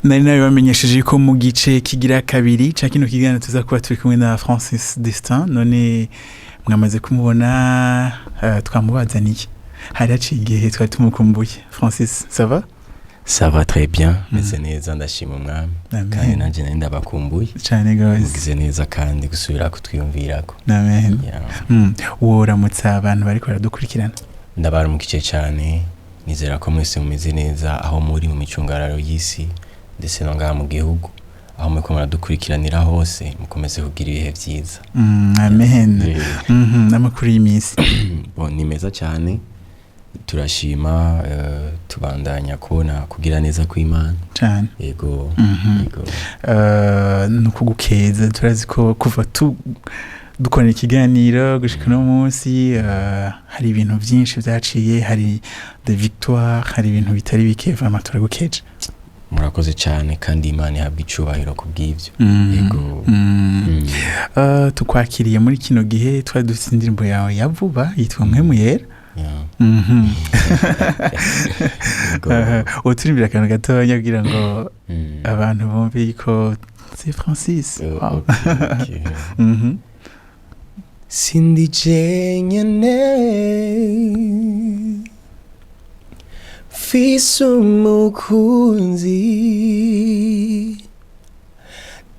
nari nabibamenyesheje ko mu gice kigira kabiri ca kino kiganiro tuza kuba turi kumwe na Francis Destin, none mwamaze kumubona, twamubazaniye hari haciye igihe twari tumukumbuye. Francis, ça va? Ça va très bien, meze neza ndashima umwami kandi nanje nari ndabakumbuye cyane gose, mugize neza kandi gusubira kutwiyumvirako. Amen. Woramutsa abantu bariko baradukurikirana? Ndabaramukije cyane, nizera ko mwese mumeze neza aho muri mu micungararo y'isi ndetse no ngaha mu gihugu, aho muriko muradukurikiranira hose mukomeze kugira ibihe vyiza. Amen. Amakuru y'imisi bon, ni meza cyane, turashima, tubandanya kubona kugira neza kw'Imana cyane. Yego. Nukugukeza, turazi ko kuva dukorana ikiganiro gushika no munsi hari ibintu byinshi byaciye, hari de victoire, hari ibintu bitari bike, vraiment turagukeje. Murakoze cyane kandi Imana ihabwa icubahiro kubw'ivyo. Yego. Tukwakiriye muri kino gihe, twari dufite indirimbo yawe ya vuba yitwa Mpwemu Yera. Uturimbira akantu gatoya kugira ngo abantu bumve ko c'est Francis. Sindi jenyene fise umukunzi,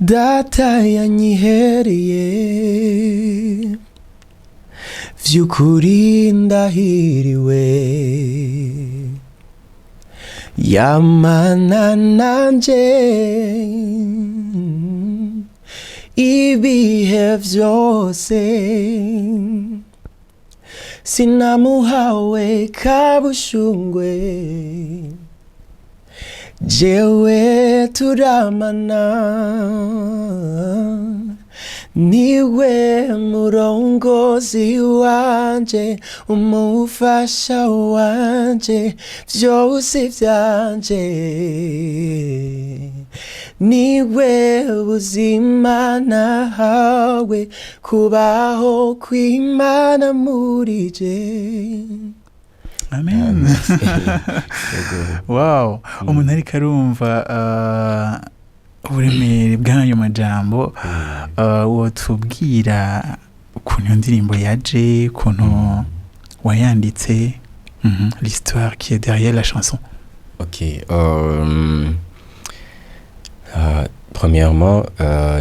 data yanyihereye vy'ukuri ndahiriwe, yamana nanje ibihe vyose, sinamuhawe kabushungwe, jewe turamana, niwe murongozi wanje, umufasha wanje, vyose vyanje, niwe buzima nahawe, kubaho kw'Imana muri je. Amen. Wow, umuntu ariko arumva uburemere bw'ayo majambo, wotubwira ukuntu iyo ndirimbo yaje, ukuntu wayanditse, l'histoire qui est derrière la chanson. Ok. Premièrement,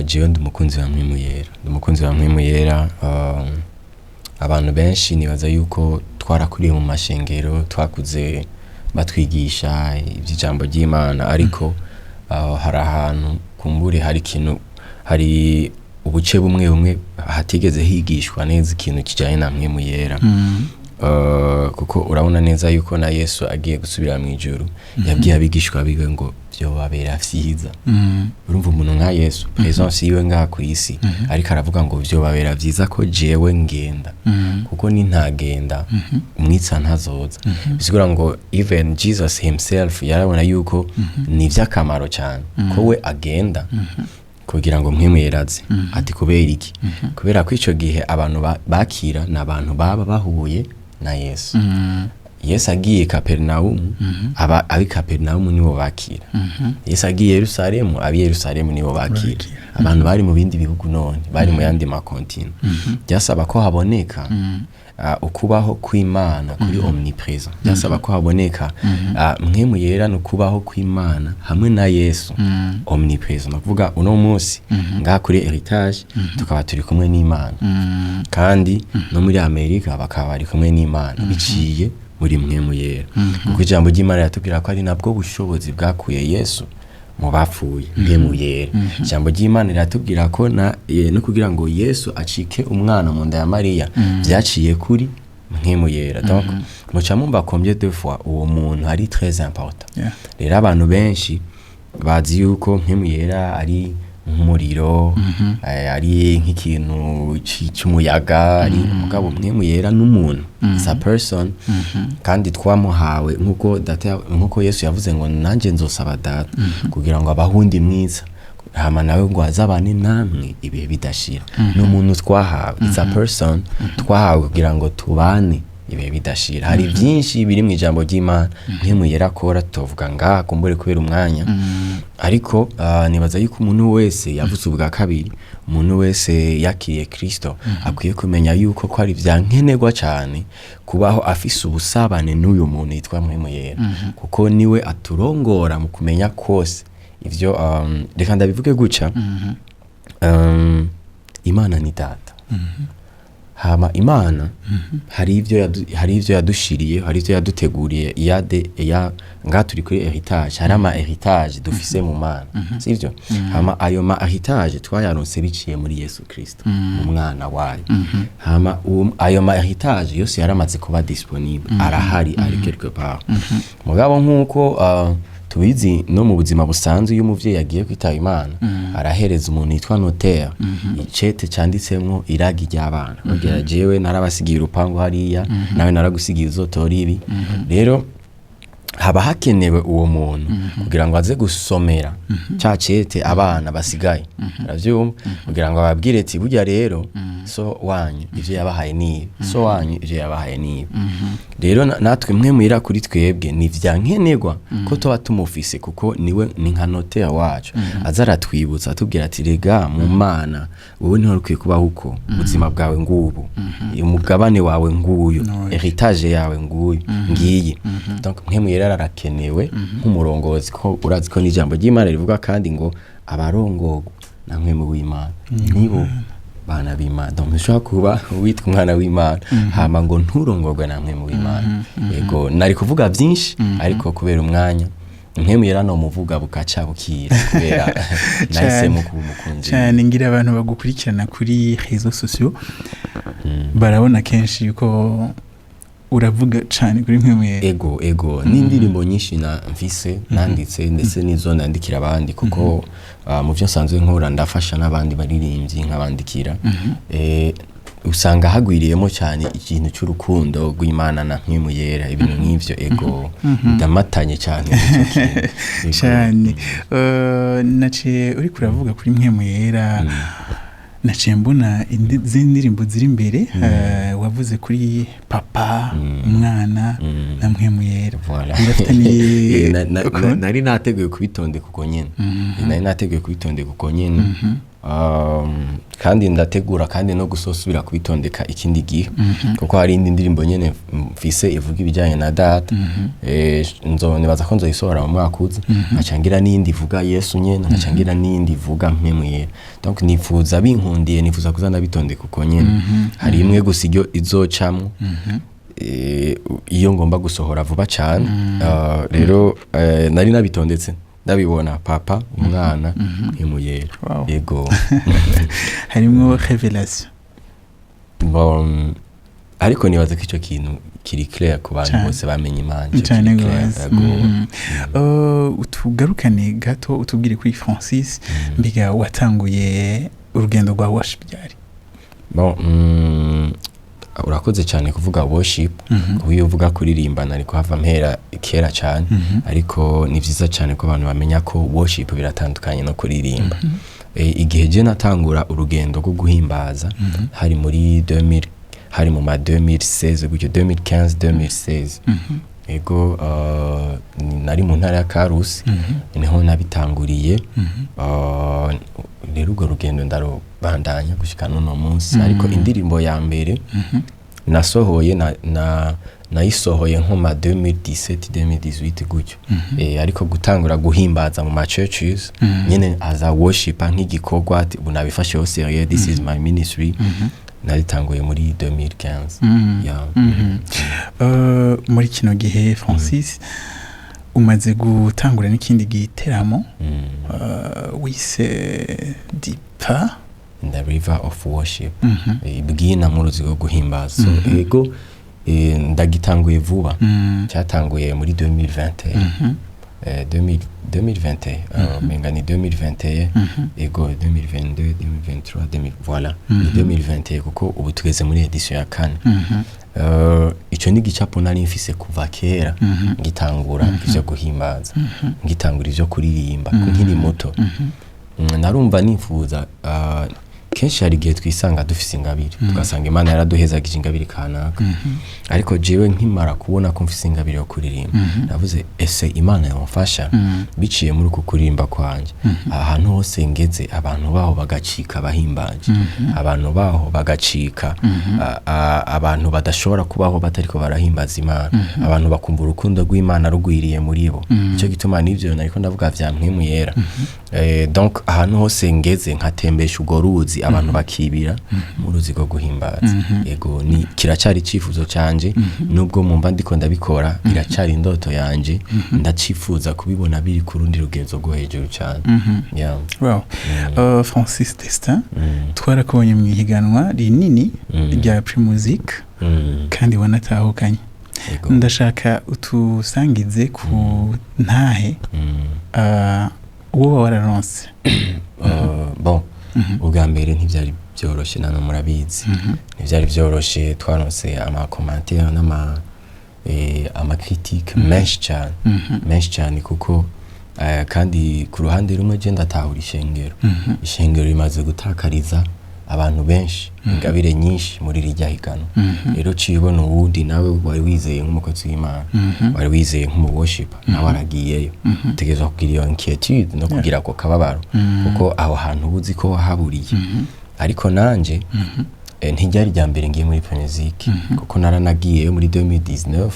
jewe ndi umukunzi wa Mpwemu Yera. Ndi umukunzi wa Mpwemu Yera. Abantu benshi nibaza yuko twarakuriye mu mashengero, twakuze batwigisha iby'ijambo ry'Imana, ariko hari ahantu kumbure hari ubuce bumwe hatigeze higishwa neza ikintu kijanye na Mpwemu Yera. Kuko urabona neza yuko na Yesu agiye gusubira mu ijuru, yabwiye abigishwa biwe ngo vyobabera vyiza. Urumva umuntu nka Yesu, presence yiwe ngaha ku isi, ariko aravuga ngo vyobabera vyiza ko jewe ngenda, kuko ni ntagenda umwitsa ntazoza. Bisigura ngo even Jesus himself yarabona yuko ni vy'akamaro cyane ko we agenda kugira ngo Mpwemu Yera aze. Ati kubera iki? Kubera ko ico gihe abantu bakira n'abantu baba bahuye na Yesu. Yesu agiye Kapernaumu, abi Kapernaumu nibo bakira. Yesu agiye Yerusalemu, abi Yerusalemu nibo bakira. Abantu bari mu bindi bihugu none, bari mu yandi makontinent. Byasaba ko haboneka ukubaho kw'Imana kuri omnipresent. Byasaba ko haboneka Mpwemu Yera no kubaho kw'Imana hamwe na Yesu omnipresent. Navuga uno munsi ngaha kuri Heritage tukaba turi kumwe n'Imana, kandi no muri Amerika bakaba bari kumwe n'Imana biciye muri Mpwemu Yera. Kuko ijambo ry'Imana yatubwira ko ari nabwo bushobozi bwakuye Yesu mu bapfuye, Mpwemu Yera. Ijambo ry'Imana riratubwira ko no kugira ngo Yesu acike umwana mu nda ya Mariya byaciye kuri Mpwemu Yera. Donc muca mumva combien de fois uwo muntu ari très important. Rero abantu benshi bazi yuko Mpwemu Yera ari nk'umuriro, ari nk'ikintu cy'umuyaga, ari mugabo Mpwemu Yera n'umuntu, sa person, kandi twamuhawe nkuko Yesu yavuze ngo nanje nzosaba Data kugira ngo abahundi mwiza, hama nawe ngo azabane namwe ibihe bidashira. N'umuntu twahawe, it's a person twahawe kugira ngo tubane ibihe bidashira. Hari byinshi biri mu ijambo ry'Imana mpemu yera akora tuvuga ngaha kumbure kubera umwanya, ariko nibaza yuko umuntu wese yavuze ubwa kabiri, umuntu wese yakiriye Kristo akwiye kumenya yuko ko ari vyankenerwa cyane kubaho afise ubusabane n'uyu muntu yitwa mpemu yera, kuko niwe aturongora mu kumenya kose ivyo reka ndabivuge guca. Imana ni data. Hama Imana hari ivyo yadushiriye, hari ivyo yaduteguriye nga turi kuri heritage, hari ama heritage dufise mu Mana, sivyo? Hama ayo ma heritage twayaronse biciye muri Yesu Kristo, mu mwana wayo. Hama ayo ma heritage yose yaramaze kuba disponible, arahari ari quelque part. Mugabo nkuko tubizi no mu buzima busanzwe iyo umuvyeyi yagiye kwitaba Imana arahereza umuntu yitwa notaire icete canditsemwo iragi ry'abana, kugira jewe narabasigiye urupangu hariya, nawe naragusigiye uzotora ibi. Rero haba hakenewe uwo muntu kugira ngo aze gusomera ca cete abana basigaye, uravyumva, kugira ngo ababwire ati burya rero so wanyu ivyo yabahaye nibi, so wanyu ivyo yabahaye nibi. Rero natwe mwe mwira kuri twebwe ni vyankenerwa ko tuba tumufise, kuko niwe ni nka notaire wacu, azaratwibutsa atubwira ati rega mu Mana wowe niho rukwiye kubaho uko, ubuzima bwawe ngubu, umugabane wawe nguyu, heritage yawe nguyu ngiyi. Donc mwe mwira arakenewe nk'umurongozi, ko urazi ko n'ijambo ry'Imana rivuga kandi ngo abarongogo namwe mu w'Imana nibo bana b'Imana. Donc nshaka kuba witwa umwana w'Imana hama ngo nturongorwe namwe mu w'Imana. Yego nari kuvuga byinshi ariko kubera umwanya mpemu yera no muvuga bukaca bukira, kubera nahisemo kuba umukunzi cyane. Ngira abantu bagukurikirana kuri réseaux sociaux barabona kenshi yuko uravuga cyane kuri mpemu yera. Ego n'indirimbo nyinshi na mfise nanditse, ndetse n'izo nandikira abandi, kuko mu byo nsanzwe nkora ndafasha n'abandi baririmbyi nk'abandikira. Usanga hagwiriyemo cyane ikintu cy'urukundo rw'Imana na mpemu yera, ibintu nk'ivyo. Ndamatanye cyane cyane. Naciye uri kuravuga kuri mpemu yera, naciye mbona indirimbo ziri imbere, wavuze kuri papa, umwana na mpemu yera. Nari nateguye kubitondeka uko nyene, kandi ndategura kandi no gusosubira kubitondeka ikindi gihe, kuko hari indi ndirimbo nyene mfise ivuga ibijyanye na data. Nibaza ko nzoyisohora mu mwaka uza, nkacangira n'indi ivuga Yesu nyene, nkacangira n'indi ivuga mpemu yera. Donc nifuza binkundiye, nifuza kuzana bitondeka uko nyene. Hari imwe gusa izocamwo iyo ngomba gusohora vuba cyane. Rero nari nabitondetse ndabibona, papa, umwana, mpemu yera. Yego. Harimo révélation. Ariko nibaza ko ico kintu kiri clair ku bantu bose bamenye Imana. Utugarukane gato utubwire kuri Francis, mbiga watanguye urugendo rwa worship ryari? Urakoze cyane kuvuga worship, kuyo uvuga kuririmbana ariko hava mpera kera cyane, ariko ni vyiza cyane ko abantu bamenya ko worship biratandukanye no kuririmba. Igihe je natangura urugendo rwo guhimbaza hari muri 2000, hari mu ma 2016 gutyo 2015-2016. Ego nari mu ntara ya Karusi, niho nabitanguriye. Rero urwo rugendo ndarubandanya gushika no munsi, ariko indirimbo ya mbere nasohoye nayisohoye nko ma 2017-2018 gutyo. Ariko gutangura guhimbaza mu ma churches nyene as a worshiper nk'igikorwa, ubu nabifashe au sérieux, this is my ministry. Naritanguye muri 2015. Muri kino gihe Francis umaze gutangura n'ikindi giteramo wise Deeper in the river of worship. Ibwina mu ruzi rwo guhimbaza. Ego ndagitanguye vuba, cyatanguye muri 2021. 2021, menga ni 2021, ego 2022, 2023, voilà, 2021, kuko ubu tugeze muri edition ya 4. Ico ni gicapo nari mfise kuva kera ngitangura ivyo guhimbaza, ngitangura ivyo kuririmba nkiri muto. Narumva nifuza kenshi hari igihe twisanga dufise ingabire tugasanga Imana yaraduhezagije ingabire kanaka ariko jewe nkimara kubona ko mfise ingabire yo kuririmba navuze ese Imana yamfasha biciye muri uku kuririmba kwanje ahantu hose ngeze abantu baho bagacika bahimbaje abantu baho bagacika abantu badashobora kubaho batariko barahimbaza Imana abantu bakumva urukundo rw'Imana rugwiriye muri bo ico gituma nivyo nariko ndavuga vya mpwemu yera donc ahantu hose ngeze nkatembesha ugo ruzi abantu bakibira mu ruzi rwo guhimbaza ego ni kiracari cifuzo canje nubwo mumba ndiko ndabikora iracari indoto yanje ndacifuza kubibona biri ku rundi rugezo rwo hejuru cyane yeah. Wow. Francis Destin twarakubonye mu ihiganwa rinini rya Primusic kandi wanatahukanye ndashaka utusangize ku ntahe uwo wararonse bon ubwa mbere ntivyari byoroshe nano murabizi ntivyari byoroshe twaronse ama commentaire n'ama ama critique menshi cyane kuko kandi ku ruhande rumwe je ndatahura ishengero rimaze gutakariza abantu benshi ingabire nyinshi muri rijya higano rero cibona uwundi nawe wari wizeye nk'umukozi w'Imana wari wizeye nk'umuworshiper nawe aragiyeyo tegezwa kugira iyo inquiétude no kugira ko kababaro kuko aho hantu ubuzi ko wahaburiye ariko nanje ntijyari rya mbere ngiye muri Primusic kuko naranagiye muri 2019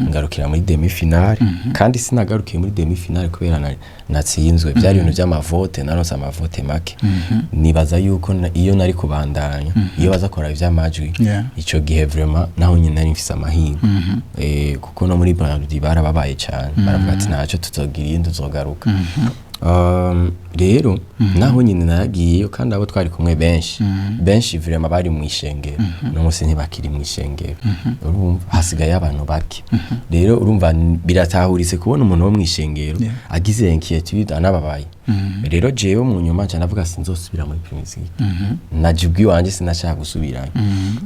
ngarukira muri demi-finale kandi sinagarukiye muri demi-finale kubera natsinzwe byari ibintu by'amavote naronse amavote make nibaza yuko iyo nari kubandanya iyo bazakora ivy'amajwi ico gihe vraiment naho nyine nari mfise amahingo kuko no muri Braludi barababaye cyane baravuga ati ntaco tuzogira tuzogaruka rero naho nyine naragiye kandi abo twari kumwe benshi vraiment bari mu ishengero no musi ntibakiri mu ishengero urumva hasigaye abantu bake rero urumva biratahuritse kubona umuntu wo mu ishengero agize inquiétude anababaye rero jewe mu nyuma cyane navuga sinzosubira muri Primusic najibwi wanje sinashaka gusubira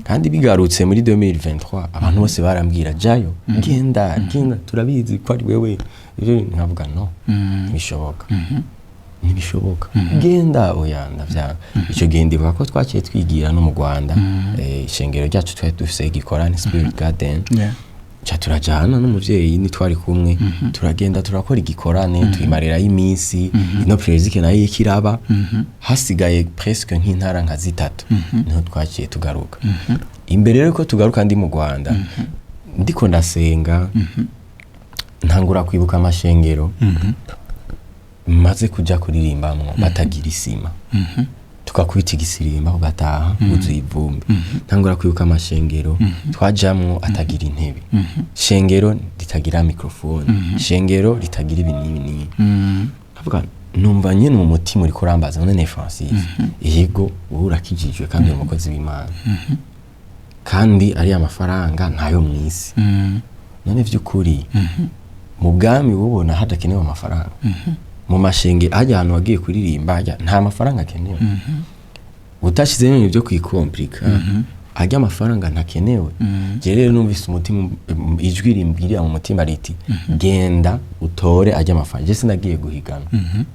kandi bigarutse muri 2023 abantu bose barambwira jayo genda turabizi ko ari wewe rero nkavuga no ntibishoboka genda oya ndavya ico gende bako twaciye twigira no mu Rwanda ishengero ryacu twari dufise igikorane Spirit Garden cha turajana n'umuvyeyi ni twari kumwe turagenda turakora igikorane twimarira iminsi ino Primusic nayo ikiraba hasigaye presque nk'intara nka zitatu niho twaciye tugaruka imbere rero ko tugaruka ndi mu Rwanda ndiko ndasenga ntangura kwibuka amashengero maze kuja kuririmbamwo batagira isima tukakwita igisirimba ugataha uzuye ivumbi ntangura kwibuka amashengero twajamwo atagira intebe shengero ritagira microphone shengero ritagira ibinini avuga numva nyene mu mutima uri kurambaza none Francis yego urakijijwe kandi umukozi w'Imana kandi ari amafaranga ntayo mwisi none vy'ukuri mu bwami bubona hadakenewe amafaranga mu mashenge ajya ahantu wagiye kuririmba nta mafaranga akenewe utashize ibintu byo kwikomplika ajya amafaranga ntakenewe je rero numvise umutima ijwi rimbwirira mu mutima riti genda utore ajya amafaranga je sinagiye guhigana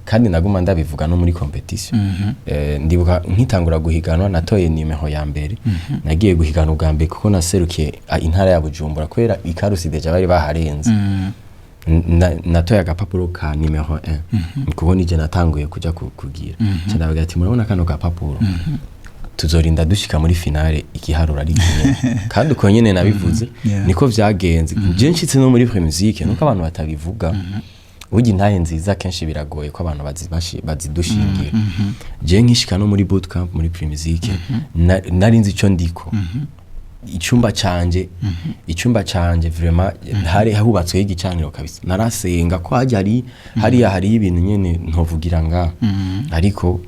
kandi naguma ndabivuga no muri competition ndibuka nkitangura guhiganwa natoye nimero ya mbere nagiye guhigana ubwa mbere kuko naserukiye intara ya Bujumbura kwera ikarusi deja bari baharenze natoya agapapuro ka nimero 1 kuko nije natanguye kuja kugira cyanabaga ati murabona kano gapapuro tuzorinda dushika muri finale ikiharura ari kimwe kandi uko nyene nabivuze niko vyagenze je nshitse no muri Primusic nuko abantu batabivuga ugi ntahe nziza kenshi biragoye ko abantu bazidushingira je nkishika no muri bootcamp muri Primusic narinzi ico ndiko icyumba canje vraiment hari hubatswe igicaniro kabisa narasenga ko hari ibintu nyene ntovugira nga ariko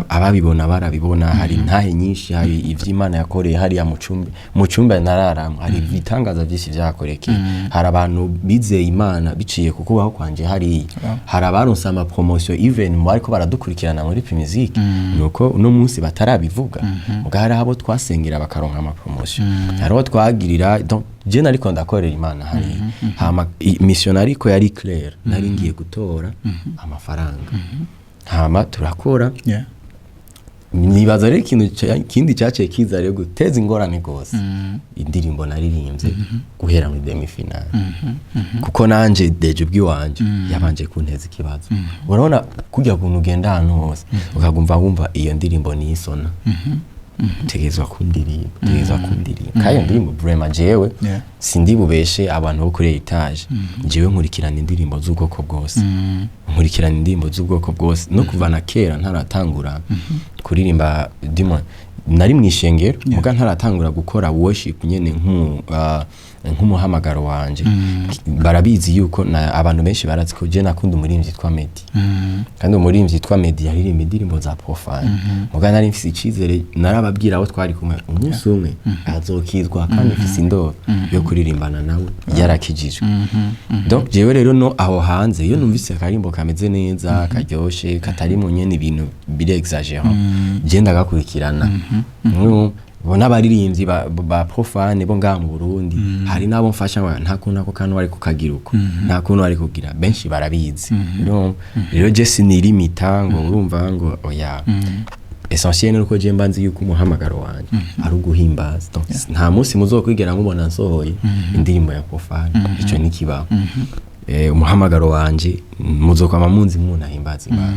ababibona barabibona hari ntahe nyinshi hari ivy'Imana yakoreye hari ya mu cyumba nararamwe hari bitangaza byinshi byakoreke hari abantu bizeye Imana biciye kukubaho kwanje hari abaronse ama promotion even mu ariko baradukurikirana muri Primusic nuko no munsi batarabivuga mugara abo twasengera bakaronka ama promotion haro twagirira donc je nariko ndakorera Imana hari hama missionary ko yari clair nari ngiye gutora amafaranga hama turakora nibaza rero ikindi cyaciye kiza rero guteza ingorane gose indirimbo naririmbye guhera muri demi finale kuko nanje deje ubwiwanje yabanje kunteza ikibazo urabona kujya kuntu ugenda ahantu hose ukagumva wumva iyo ndirimbo ni isona tegezwa kundirimba kayo ndirimbo vraiment jewe sindi bubeshe abantu bo kuri etage jewe nkurikirana indirimbo z'ubwoko bwose no kuva na kera ntaratangura kuririmba dimo nari mwishengero muga ntaratangura gukora worship nyene nk'umuhamagaro wanje barabizi yuko abantu benshi barazi ko je nakunda umuririmvyi yitwa Meddy kandi umuririmvyi yitwa Meddy yaririmba indirimbo za profane muga nari mfise icizere narababwira aho twari kumwe umunsi umwe azokizwa kandi mfise indoro yo kuririmbana nawe yarakijijwe donc jewe rero no aho hanze iyo numvise akarimbo kameze neza karyoshe katari mu nyene ibintu bire exagérant je ndagakurikirana bona baririmbyi ba profane bo ngaha mu Burundi hari nabo mfasha nta kuntu ako kantu ari kukagira uko nta kuntu ari kugira benshi barabizi rero je sinilimita ngo urumva ngo oya essentiel nuko je mbanzi yuko umuhamagaro wanje ari uguhimbaza nta munsi muzokwigera nkubona nsohoye indirimbo ya profane ico nikibaho umuhamagaro wanje muzokwama munzi munahimbaza Imana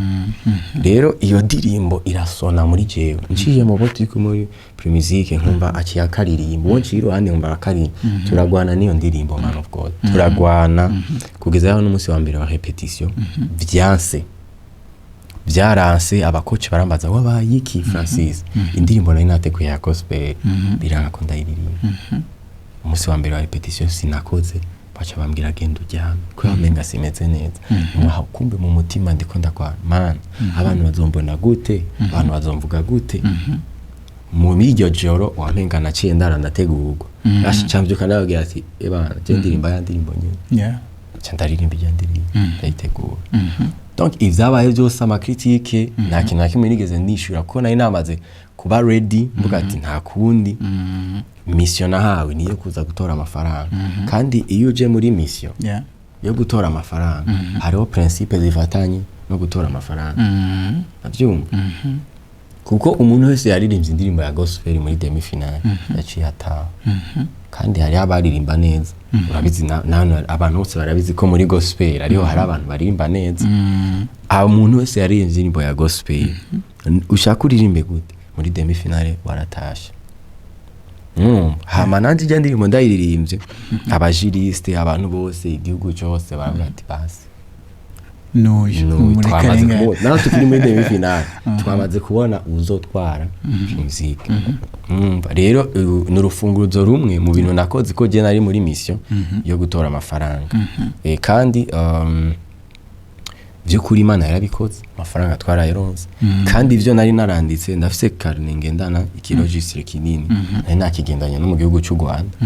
rero iyo ndirimbo irasona muri jewe nciye mu botiko muri Primusique nkumva akiyakaririmbo wonci iruhande nkumva akari turagwana niyo ndirimbo man of God turagwana kugeza aho n'umunsi wa mbere wa repetition byaranse abakoci barambaza wabaye iki Francis indirimbo nari nateguye ya gospel biranga ko ndayiririmba umunsi wa mbere wa repetition sinakoze bacha bambwira genda uryame ko yamenga simeze neza kumbe mu mutima ndiko ndakwa man abantu bazombona gute abantu bazomvuga gute mu miryo joro wamenga naciye ndategurwa ashicamvyuka ndabagira ati eba je ndirimba ya ndirimbo nyine ndaririmba ya ndirimbo ndayitegura donc ivyabaye byose amakritike nta kintu nakimwe nigeze nishura ko nari namaze kuba ready mvuga ati nta kundi mission nahawe niyo kuza gutora amafaranga kandi iyo uje muri mission yo gutora amafaranga hariho principe zifatanye no gutora amafaranga avyumva kuko umuntu wese yaririmbye indirimbo ya gospel muri demi finale yaciye ataha kandi hari abaririmba neza urabizi abantu bose barabizi ko muri gospel ariho hari abantu baririmba neza umuntu wese yaririmbye indirimbo ya gospel ushaka uririmbe gute muri demi finale waratasha hama nanjye ijya ndirimbo ndayiririmbye abajiriste abantu bose igihugu cyose baravuga ati basi naho tukiri muri demi finale twamaze kubona uzotwara Primusique rero ni urufunguzo rumwe mu bintu nakoze ko je nari muri mission yo gutora amafaranga kandi vyukuri Imana yarabikoze amafaranga twarayironse kandi ivyo nari naranditse ndafise carnet ngendana ikiregistre kinini nari nakigendanye no mu gihugu cy'u Rwanda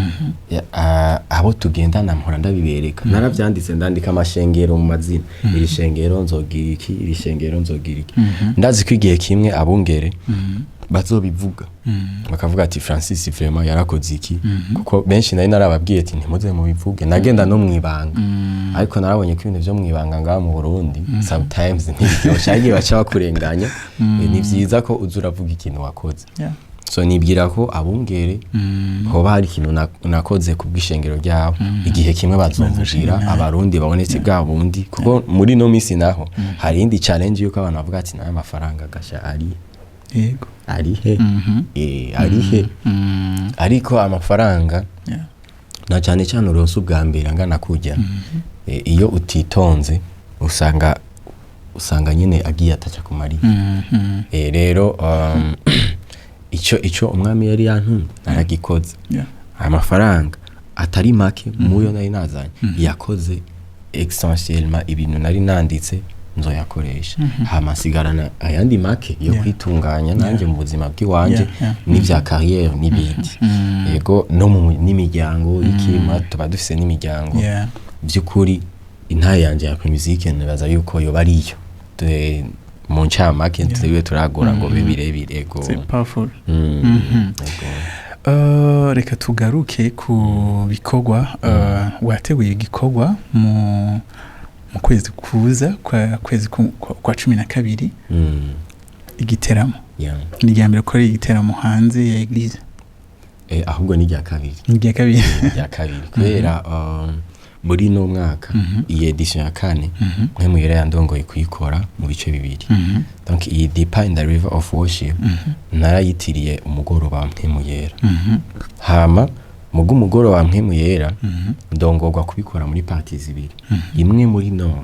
abo tugendana mpora ndabibereka naravyanditse ndandika amashengero mu mazina iri shengero nzogira iki iri shengero nzogira iki ndazi ko igihe kimwe abungere bazobivuga bakavuga ati Francis vraiment yarakoze iki kuko benshi nari narababwiye ati ntimuze mu bivuge nagenda no mwibanga ariko narabonye ko ibintu byo mwibanga ngaha mu Burundi sometimes ntibyoshye baca bakurenganya ni vyiza ko uzuravuga ikintu wakoze so nibwira ko abungere hoba hari ikintu nakoze ku bwishengero ryabo igihe kimwe bazomvira abarundi babonetse bwa bundi kuko muri no misi naho hari indi challenge yuko abantu bavuga ati nayo amafaranga gasha arihe ariko amafaranga na cyane cyane uronse ubwa mbere angana kujya iyo utitonze usanga nyine agiye ataca kumari rero ico umwami yari yantumye naragikoze amafaranga atari make muyo nari nazanye yakoze essentiellement ibintu nari nanditse nzoyakoresha hama sigarana ayandi make yo kwitunganya nanjye mu buzima bw'iwanje n'ivya carrière n'ibindi yego no mu n'imiryango ikima tuba dufise n'imiryango by'ukuri intaye yanje ya Primusique nabaza yuko yo bariyo mu ncamake turiwe turagora ngo bibirebire ego c'est powerful reka tugaruke ku bikorwa wateguye igikorwa mu kwezi kuza kwa 12 igiteramo yeah. ni irya mbere ukora igiteramo hanze ya eglise ahubwo ni irya kabiri ni irya kabiri irya kabiri kubera muri no mwaka iyi edition ya kane mwe muyera yandongoye kuyikora mu bice bibiri donc iyi Deeper in the River of Worship narayitiriye umugoroba wa Mpwemu Yera hama mugu umugoroba wa Mpwemu Yera ndongorwa kubikora muri parties zibiri imwe muri nord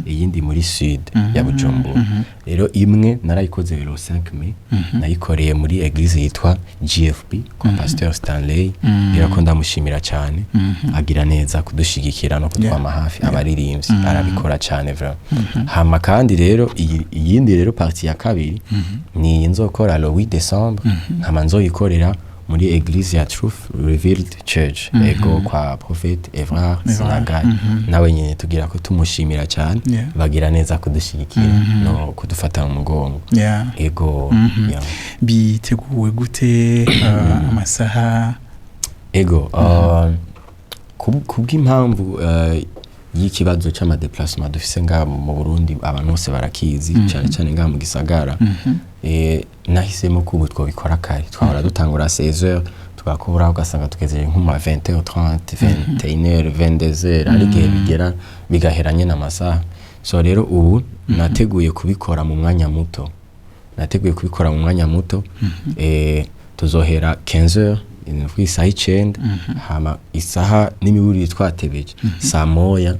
iyindi muri sud ya Bujumbura rero imwe narayikoze le 5 mai nayikoreye muri eglise yitwa GFP kwa Pasteur Stanley birako ndamushimira cyane agira neza kudushigikira no kutwama hafi abaririmbyi arabikora cyane vraiment hama kandi rero iyindi rero partie ya kabiri ni nzokora le 8 décembre nkama nzoyikorera muri eglise ya Truth Revealed Church ego kwa Prophet Evrard Sinagai nawe nyene tugira ko tumushimira cyane bagira neza kudushigikira no kudufata mu mugongo ego biteguwe gute amasaha ego kubw'impamvu y'ikibazo cy'ama déplacement dufise nga mu Burundi abantu bose barakizi cyane cyane nga mu gisagara nahisemo ko ubutwo bikora kare twahora dutangura 16h tugakora ugasanga tugeze nko mu 20h30 21h 22h ariko bigera bigaheranye n'amasaha so rero ubu nateguye kubikora mu mwanya muto tuzohera 15h isaha 9 hama isaha n'imiburi twatebeje saa moya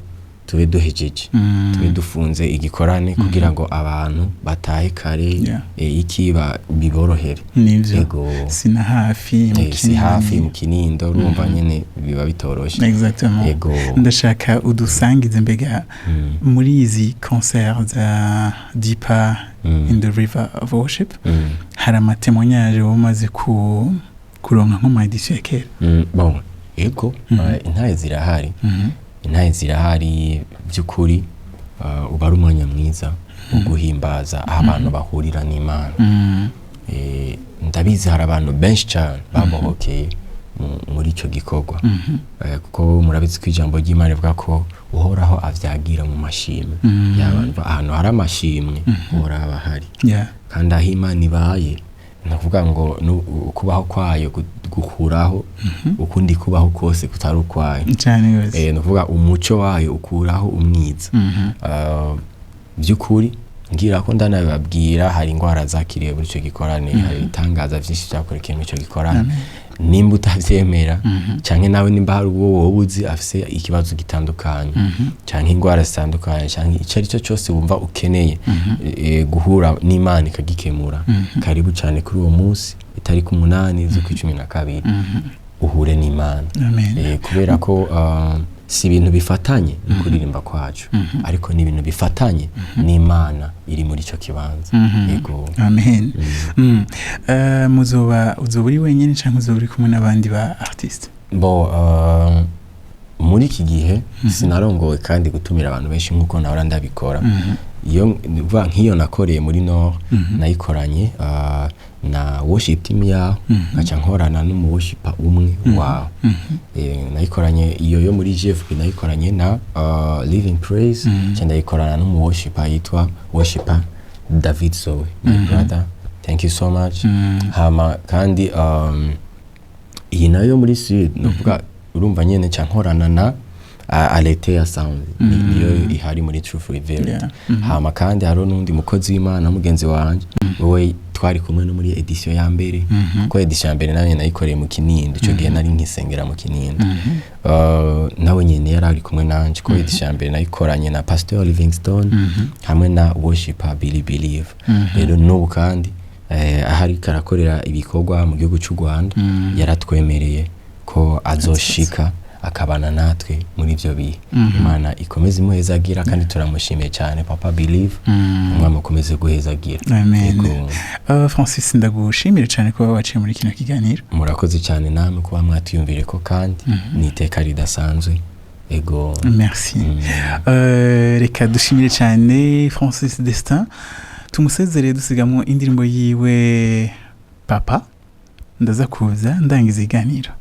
tube duhejeje tube dufunze igikorane kugira ngo abantu batahe kare ikiba biborohere nivyo sina hafi mu Kinindo urumva nyene biba bitoroshe exactement ndashaka udusangize mbega muri izi concert za Deeper in the River of Worship hari amatemonyage umaze kuronka nko mu edition ya kera bon ego intaye zirahari by'ukuri uba ari umwanya mwiza wo guhimbaza aho abantu bahurira n'Imana ndabizi hari abantu benshi cyane babohokeye muri ico gikorwa kuko murabizi ko ijambo ry'Imana rivuga ko uhoraho avyagira mu mashimwe y'abantu ahantu hari amashimwe uhora bahari kandi aho Imana ibaye navuga ngo kubaho kwayo gukuraho ukundi kubaho kose kutari ukwayo cyane navuga umuco wayo ukuraho umwiza by'ukuri ngira ko ndanababwira hari ingwara zakiriye muri ico gikorane hari itangaza byinshi byakorekeye muri ico gikorane nimba utavyemera canke nawe nimba hari uwo wobuzi afise ikibazo gitandukanye canke ingwara zitandukanye canke icari cyo cyose wumva ukeneye guhura n'Imana ikagikemura karibu cyane kuri uwo munsi itari ku 8 z'ukwa 12 uhure n'Imana kubera ko si ibintu bifatanye kuririmba kwacu ariko ni ibintu bifatanye n'Imana iri muri ico kibanza yego amen muzoba uri wenyine cyangwa uzoba uri kumwe n'abandi ba artiste muri iki gihe sinarongowe kandi gutumira abantu benshi nkuko nahora ndabikora iyo nk'iyo nakoreye muri Nord nayikoranye na worship team yaho ngaca nkorana n'umu worshiper umwe waho nayikoranye iyo yo muri GFP nayikoranye na Living Praise cyenda yikorana n'umu worshiper yitwa worshiper David Zoe my brother thank you so much hama kandi iyi nayo muri Sud novuga urumva nyene ca nkorana na Aletea Sound niyo ihari muri Truth Revealed hama kandi haro nundi mukozi w'Imana mugenzi wanje wowe twari kumwe no muri edition ya mbere ko edition ya mbere nayo nayikoreye mu Kinindo ico gihe nari nkisengera mu Kinindo nawe nyene yari kumwe nanje ko edition ya mbere nayikoranye na Pastor Livingstone hamwe na worshiper Billy Believe rero n'ubu kandi ahari karakorera ibikorwa mu gihugu cy'u Rwanda yaratwemereye ko azoshika akabana natwe muri ivyo bihe Imana ikomeze imuhezagira kandi turamushimiye cyane Papa Believe umwami ukomeze guhezagira amen Francis ndagushimire cyane kuba waciye muri kino kiganiro murakoze cyane namwe kuba mwatuyumvire ko kandi niteka ridasanzwe ego merci reka dushimire cyane Francis Destin tumusezerere dusigamo indirimbo yiwe Papa ndaza kuza ndangiza iganiro